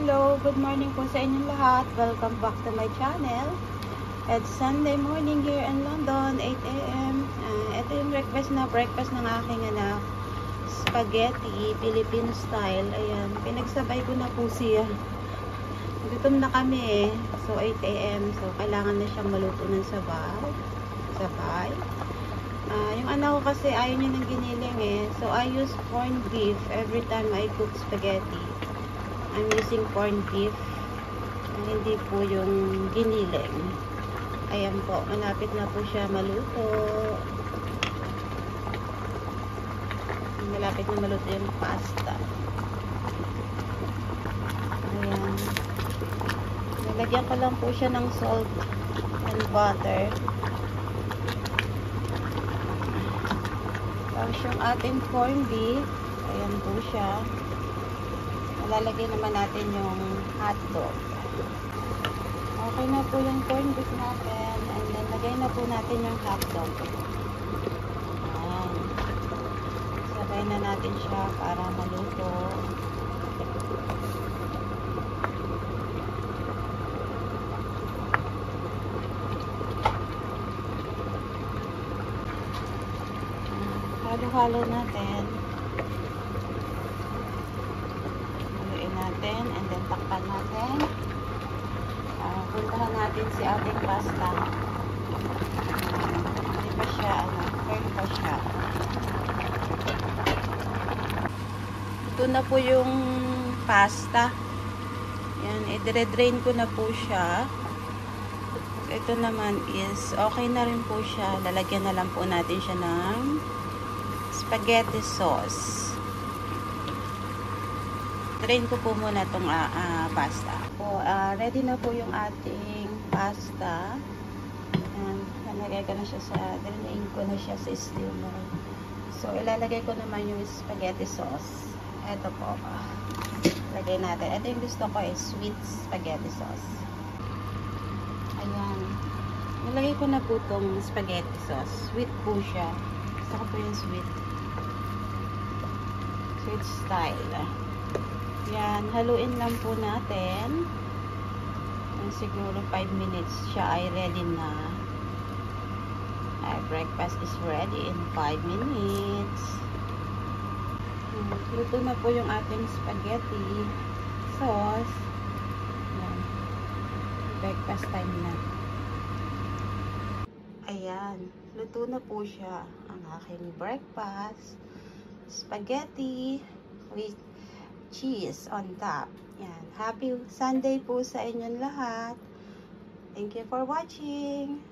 Hello, good morning po sa inyong lahat. Welcome back to my channel. It's Sunday morning here in London, 8 a.m. Ito yung breakfast ng aking anak. Spaghetti, Filipino style. Ayan, pinagsabay ko na po siya. Gutom na kami eh. So, 8 a.m. So, kailangan na siyang maluto ng sabay. Yung anak ko kasi ayaw niya ng giniling eh. So, I use corned beef every time I cook spaghetti. I'm using corned beef. Hindi po yung giniling. Ayan po, malapit na po siya maluto. Malapit na maluto yung pasta. Ayan. Nalagyan ko lang po siya ng salt and butter. Tapos yung ating corned beef, ayan po siya. Lalagay naman natin yung hotdog. Okay na po yung corned beef natin. And then, lagay na po natin yung hotdog. Ayan. Sabay na natin siya para maluto. Halo-halo natin. And then takpan natin. Puntahan natin si ating pasta. Hindi pa siya, firm pa siya. Ito na po yung pasta. Yan, i-drain ko na po siya. Ito naman is, okay na rin po siya. Lalagyan na lang po natin siya ng spaghetti sauce. Drain ko po muna itong pasta. Ready na po yung ating pasta. Nalagay ko na siya drain ko na siya sa steamer. So, ilalagay ko naman yung spaghetti sauce. Ito po. Lagay natin. Ito yung gusto ko is sweet spaghetti sauce. Ayan. Nalagay ko na po itong spaghetti sauce. Sweet po siya. Gusto ko po yung sweet. Sweet style. Yan, haluin lang po natin. Siguro 5 minutes siya ay ready na. Breakfast is ready in 5 minutes. Luto na po yung ating spaghetti sauce. Yan. Breakfast time na. Ayan, luto na po siya ang aking breakfast. Spaghetti with cheese on top. Yan. Happy Sunday po sa inyong lahat. Thank you for watching.